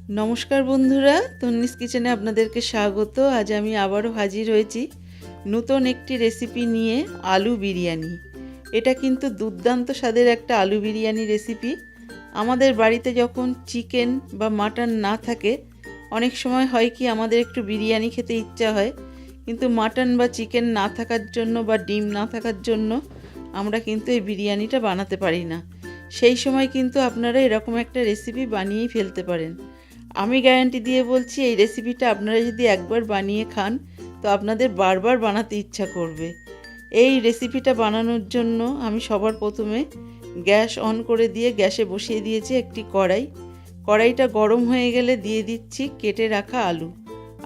নমস্কার বন্ধুরা, তন্নিস কিচেনে আপনাদেরকে স্বাগত। আজ আমি আবারও হাজির হয়েছি নতুন একটি রেসিপি নিয়ে, আলু বিরিয়ানি। এটা কিন্তু দুর্দান্ত স্বাদের একটা আলু বিরিয়ানি রেসিপি। আমাদের বাড়িতে যখন চিকেন বা মাটন না থাকে, অনেক সময় হয় কি আমাদের একটু বিরিয়ানি খেতে ইচ্ছা হয়, কিন্তু মাটন বা চিকেন না থাকার জন্য বা ডিম না থাকার জন্য আমরা কিন্তু এই বিরিয়ানিটা বানাতে পারি না। সেই সময় কিন্তু আপনারা এরকম একটা রেসিপি বানিয়েই ফেলতে পারেন। আমি গ্যারান্টি দিয়ে বলছি, এই রেসিপিটা আপনারা যদি একবার বানিয়ে খান তো আপনাদের বারবার বানাতে ইচ্ছা করবে। এই রেসিপিটা বানানোর জন্য আমি সবার প্রথমে গ্যাস অন করে দিয়ে গ্যাসে বসিয়ে দিয়েছি একটি কড়াইটা গরম হয়ে গেলে দিয়ে দিচ্ছি কেটে রাখা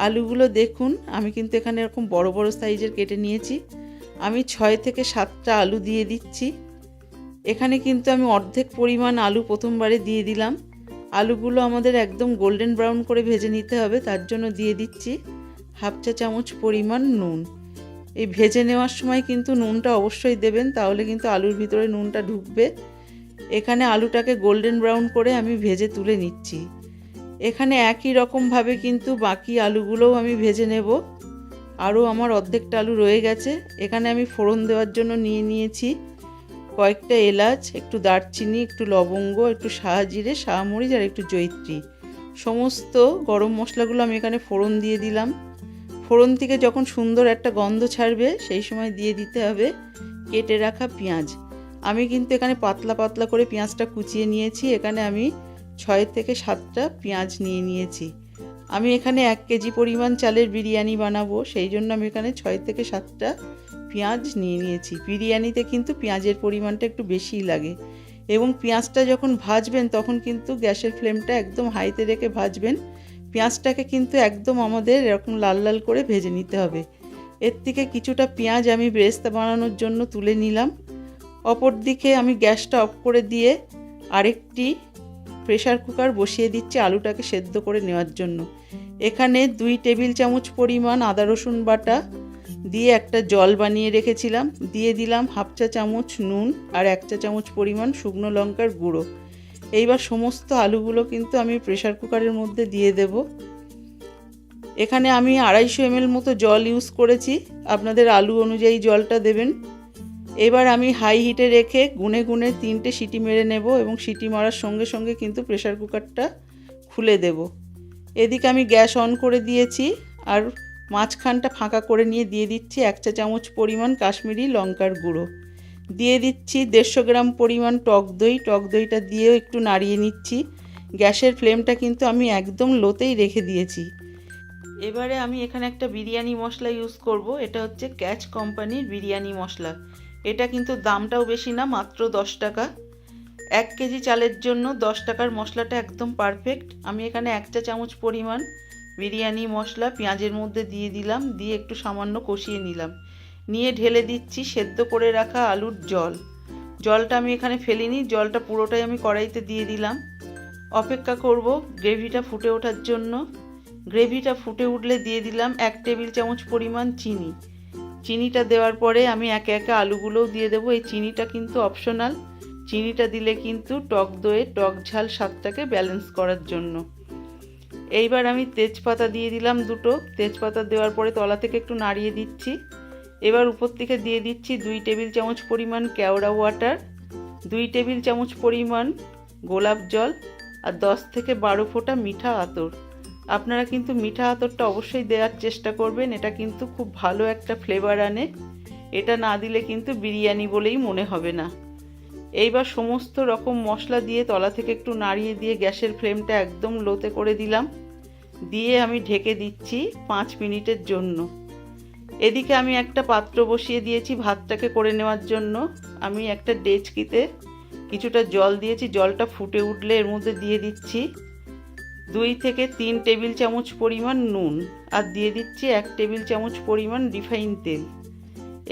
আলুগুলো দেখুন, আমি কিন্তু এখানে এরকম বড় বড় সাইজের কেটে নিয়েছি। আমি 6 থেকে 7টা আলু দিয়ে দিচ্ছি। এখানে কিন্তু আমি অর্ধেক পরিমাণ আলু প্রথমবারে দিয়ে দিলাম। আলুগুলো আমাদের একদম গোল্ডেন ব্রাউন করে ভেজে নিতে হবে, তার জন্য দিয়ে দিচ্ছি হাফ চা চামচ পরিমাণ নুন। এই ভেজে নেওয়ার সময় কিন্তু নুনটা অবশ্যই দেবেন, তাহলে কিন্তু আলুর ভিতরে নুনটা ঢুকবে। এখানে আলুটাকে গোল্ডেন ব্রাউন করে আমি ভেজে তুলে নিচ্ছি। এখানে একই রকমভাবে কিন্তু বাকি আলুগুলোও আমি ভেজে নেব। আরও আমার অর্ধেকটা আলু রয়ে গেছে। এখানে আমি ফোড়ন দেওয়ার জন্য নিয়েছি কয়েকটা এলাচ, একটু দারচিনি, একটু লবঙ্গ, একটু শাহজিরে, শাহমরিচ আর একটু জয়িত্রী। সমস্ত গরম মশলাগুলো আমি এখানে ফোড়ন দিয়ে দিলাম। ফোড়ন থেকে যখন সুন্দর একটা গন্ধ ছাড়বে সেই সময় দিয়ে দিতে হবে কেটে রাখা পেঁয়াজ। আমি কিন্তু এখানে পাতলা পাতলা করে পেঁয়াজটা কুচিয়ে নিয়েছি। এখানে আমি 6 থেকে 7টা পেঁয়াজ নিয়েছি। আমি এখানে 1 কেজি পরিমাণ চালের বিরিয়ানি বানাবো, সেই জন্য আমি এখানে 6 থেকে 7টা পেঁয়াজ নিয়েছি। বিরিয়ানিতে কিন্তু পেঁয়াজের পরিমাণটা একটু বেশিই লাগে। এবং পেঁয়াজটা যখন ভাজবেন তখন কিন্তু গ্যাসের ফ্লেমটা একদম হাইতে রেখে ভাজবেন। পেঁয়াজটাকে কিন্তু একদম আমাদের এরকম লাল লাল করে ভেজে নিতে হবে। এর থেকে কিছুটা পেঁয়াজ আমি বেরেস্তা বানানোর জন্য তুলে নিলাম। অপর দিকে আমি গ্যাসটা অফ করে দিয়ে আরেকটি প্রেসার কুকার বসিয়ে দিচ্ছি আলুটাকে সেদ্ধ করে নেওয়ার জন্য। এখানে 2 টেবিল চামচ পরিমাণ আদা রসুন বাটা দিয়ে একটা জল বানিয়ে রেখেছিলাম, দিয়ে দিলাম হাফ চা চামচ নুন আর 1 চা চামচ পরিমাণ শুকনো লঙ্কার গুঁড়ো। এইবার সমস্ত আলুগুলো কিন্তু আমি প্রেসার কুকারের মধ্যে দিয়ে দেব। এখানে আমি 250 ml মতো জল ইউজ করেছি, আপনাদের আলু অনুযায়ী জলটা দেবেন। এবার আমি হাই হিটে রেখে গুনে গুনে 3টে সিটি মেরে নেব এবং সিটি মারার সঙ্গে সঙ্গে কিন্তু প্রেসার কুকারটা খুলে দেব। এদিকে আমি গ্যাস অন করে দিয়েছি আর মাঝখানটা ফাঁকা করে নিয়ে দিয়ে দিচ্ছি 1 চা চামচ পরিমাণ কাশ্মীরি লঙ্কার গুঁড়ো। দিয়ে দিচ্ছি 150 গ্রাম পরিমাণ টক দইটা দিয়েও একটু নাড়িয়ে নিচ্ছি। গ্যাসের ফ্লেমটা কিন্তু আমি একদম লোতেই রেখে দিয়েছি। এবারে আমি এখানে একটা বিরিয়ানি মশলা ইউজ করব। এটা হচ্ছে ক্যাচ কোম্পানির বিরিয়ানি মশলা। এটা কিন্তু দামটাও বেশি না, মাত্র 10 টাকা। 1 কেজি চালের জন্য 10 টাকার মশলাটা একদম পারফেক্ট। আমি এখানে 1 চা চামচ পরিমাণ বিরিয়ানি মশলা পেঁয়াজের মধ্যে দিয়ে দিলাম, দিয়ে একটু সামান্য কষিয়ে নিলাম। নিয়ে ঢেলে দিচ্ছি সেদ্ধ করে রাখা আলুর জলটা আমি এখানে ফেলিনি, জলটা পুরোটাই আমি কড়াইতে দিয়ে দিলাম। অপেক্ষা করব গ্রেভিটা ফুটে ওঠার জন্য। গ্রেভিটা ফুটে উঠলে দিয়ে দিলাম 1 টেবিল চামচ পরিমাণ চিনিটা দেওয়ার পরে আমি একে একে আলুগুলোও দিয়ে দেবো। এই চিনিটা কিন্তু অপশনাল, চিনিটা দিলে কিন্তু টক দইয়ের টক ঝাল স্বাদটাকে ব্যালেন্স করার জন্য। এইবার আমি তেজপাতা দিয়ে দিলাম 2টো। তেজপাতা দেওয়ার পরে তলা থেকে একটু নাড়িয়ে দিচ্ছি। এবার উপর থেকে দিয়ে দিচ্ছি 2 টেবিল চামচ পরিমাণ কেওড়া ওয়াটার, 2 টেবিল চামচ পরিমাণ গোলাপ জল আর 10 থেকে 12 ফোঁটা মিঠা আতর। আপনারা কিন্তু মিঠা আতরটা অবশ্যই দেওয়ার চেষ্টা করবেন, এটা কিন্তু খুব ভালো একটা ফ্লেভার আনে। এটা না দিলে কিন্তু বিরিয়ানি বলেই মনে হবে না। এইবার সমস্ত রকম মশলা দিয়ে তলা থেকে একটু নাড়িয়ে দিয়ে গ্যাসের ফ্লেমটা একদম লোতে করে দিলাম। দিয়ে আমি ঢেকে দিচ্ছি 5 মিনিটের জন্য। এদিকে আমি একটা পাত্র বসিয়ে দিয়েছি ভাতটাকে করে নেওয়ার জন্য। আমি একটা ডেচকিতে কিছুটা জল দিয়েছি, জলটা ফুটে উঠলে এর মধ্যে দিয়ে দিচ্ছি 2 থেকে 3 টেবিল চামচ পরিমাণ নুন আর দিয়ে দিচ্ছি 1 টেবিল চামচ পরিমাণ রিফাইন তেল।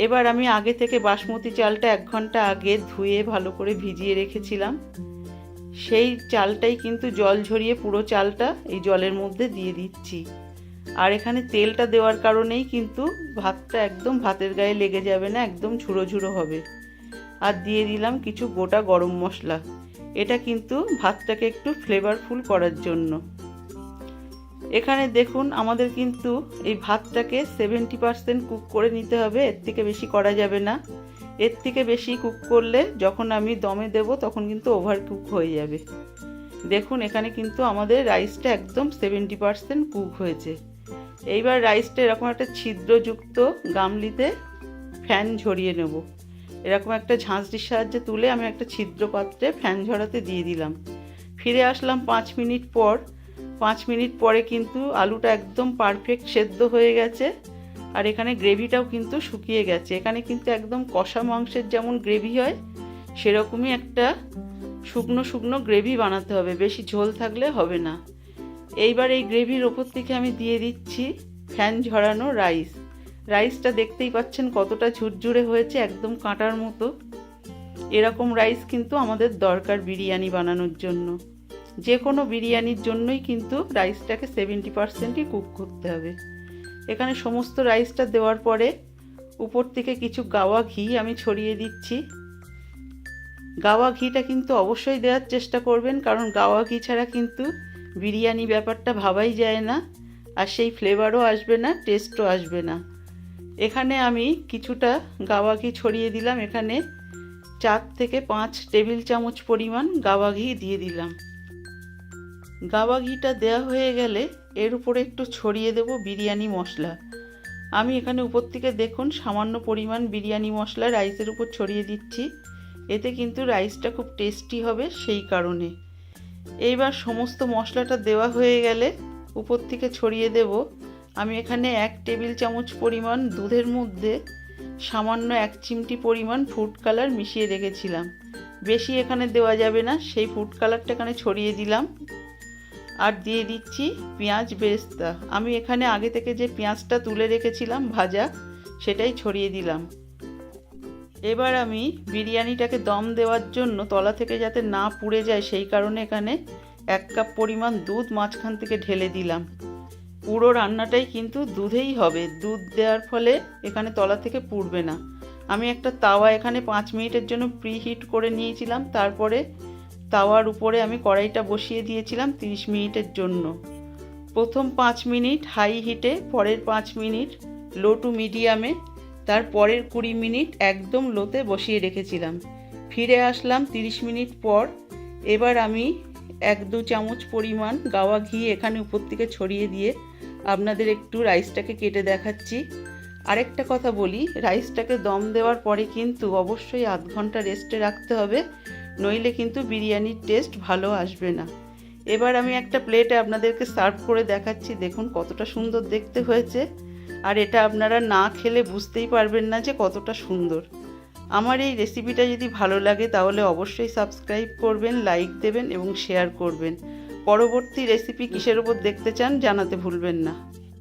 এবার আমি আগে থেকে বাসমতি চালটা 1 ঘন্টা আগে ধুয়ে ভালো করে ভিজিয়ে রেখেছিলাম, সেই চালটাই কিন্তু জল ঝরিয়ে পুরো চালটা এই জলের মধ্যে দিয়ে দিচ্ছি। আর এখানে তেলটা দেওয়ার কারণেই কিন্তু ভাতটা একদম ভাতের গায়ে লেগে যাবে না, একদম ঝুড়ো ঝুড়ো হবে। আর দিয়ে দিলাম কিছু গোটা গরম মশলা, এটা কিন্তু ভাতটাকে একটু ফ্লেভারফুল করার জন্য। এখানে দেখুন আমাদের কিন্তু এই ভাতটাকে 70% কুক করে নিতে হবে, এর থেকে বেশি করা যাবে না। এর থেকে বেশি কুক করলে যখন আমি দমে দেব তখন কিন্তু ওভার কুক হয়ে যাবে। দেখুন এখানে কিন্তু আমাদের রাইসটা একদম 70% কুক হয়েছে। এইবার রাইসটা এরকম একটা ছিদ্রযুক্ত গামলিতে ফ্যান ঝরিয়ে নেব। এরকম একটা ঝাঁঝরির সাহায্যে তুলে আমি একটা ছিদ্র পাত্রে ফ্যান ঝরাতে দিয়ে দিলাম। ফিরে আসলাম 5 মিনিট পর। 5 মিনিট পরে কিন্তু আলুটা একদম পারফেক্ট সেদ্ধ হয়ে গেছে, আর এখানে গ্রেভিটাও কিন্তু শুকিয়ে গেছে। এখানে কিন্তু একদম কষা মাংসের যেমন গ্রেভি হয় সেরকমই একটা শুকনো শুকনো গ্রেভি বানাতে হবে, বেশি ঝোল থাকলে হবে না। এইবার এই গ্রেভির ওপর থেকে আমি দিয়ে দিচ্ছি ফ্যান ঝরানো রাইস। রাইসটা দেখতেই পাচ্ছেন কতটা ঝুরঝুরে হয়েছে, একদম কাঁটার মতো। এরকম রাইস কিন্তু আমাদের দরকার বিরিয়ানি বানানোর জন্য। যে কোনো বিরিয়ানির জন্যই কিন্তু রাইসটাকে 70%ই কুক করতে হবে। এখানে সমস্ত রাইসটা দেওয়ার পরে উপর থেকে কিছু গাওয়া ঘি আমি ছড়িয়ে দিচ্ছি। গাওয়া ঘিটা কিন্তু অবশ্যই দেওয়ার চেষ্টা করবেন, কারণ গাওয়া ঘি ছাড়া কিন্তু বিরিয়ানি ব্যাপারটা ভাবাই যায় না, আর সেই ফ্লেভারও আসবে না, টেস্টও আসবে না। এখানে আমি কিছুটা গাওয়া ঘি ছড়িয়ে দিলাম। এখানে 4 থেকে 5 টেবিল চামচ পরিমাণ গাওয়া ঘি দিয়ে দিলাম। গাওয়া ঘিটা দেওয়া হয়ে গেলে এর উপরে একটু ছড়িয়ে দেব বিরিয়ানি মশলা। আমি এখানে উপর থেকে দেখুন সামান্য পরিমাণ বিরিয়ানি মশলা রাইসের উপর ছড়িয়ে দিচ্ছি। এতে কিন্তু রাইসটা খুব টেস্টি হবে, সেই কারণে। এইবার সমস্ত মশলাটা দেওয়া হয়ে গেলে উপর থেকে ছড়িয়ে দেব আমি এখানে 1 টেবিল চামচ পরিমাণ দুধের মধ্যে সামান্য 1 চিমটি পরিমাণ ফুড কালার মিশিয়ে রেখেছিলাম। বেশি এখানে দেওয়া যাবে না, সেই ফুড কালারটা এখানে ছড়িয়ে দিলাম। আর দিয়ে দিচ্ছি পেঁয়াজ বেরেস্তা। আমি এখানে আগে থেকে যে পেঁয়াজটা তুলে রেখেছিলাম ভাজা, সেটাই ছড়িয়ে দিলাম। এবার আমি বিরিয়ানিটাকে দম দেওয়ার জন্য তলা থেকে যাতে না পুড়ে যায় সেই কারণে এখানে 1 কাপ পরিমাণ দুধ মাঝখান থেকে ঢেলে দিলাম। পুরো রান্নাটাই কিন্তু দুধেই হবে, দুধ দেওয়ার ফলে এখানে তলা থেকে পুড়বে না। আমি একটা তাওয়া এখানে 5 মিনিটের জন্য প্রিহিট করে নিয়েছিলাম, তারপরে তাওয়ার উপরে আমি কড়াইটা বসিয়ে দিয়েছিলাম 30 মিনিটের জন্য। প্রথম 5 মিনিট হাই হিটে, পরের 5 মিনিট লো টু মিডিয়ামে, তার পরের 20 মিনিট একদম লোতে বসিয়ে রেখেছিলাম। ফিরে আসলাম 30 মিনিট পর। এবার আমি 1-2 চামচ পরিমাণ গাওয়া ঘি এখানে উপর থেকে ছড়িয়ে দিয়ে আপনাদের একটু রাইসটাকে কেটে দেখাচ্ছি। আরেকটা কথা বলি, রাইসটাকে দম দেওয়ার পরে কিন্তু অবশ্যই আধ ঘন্টা রেস্টে রাখতে হবে, নইলে কিন্তু বিরিয়ানির টেস্ট ভালো আসবে না। এবার আমি একটা প্লেটে আপনাদেরকে সার্ভ করে দেখাচ্ছি। দেখুন কতটা সুন্দর দেখতে হয়েছে, আর এটা আপনারা না খেলে বুঝতেই পারবেন না যে কতটা সুন্দর। আমার এই রেসিপিটা যদি ভালো লাগে তাহলে অবশ্যই সাবস্ক্রাইব করবেন, লাইক দেবেন এবং শেয়ার করবেন। পরবর্তী রেসিপি কিসের উপর দেখতে চান জানাতে ভুলবেন না।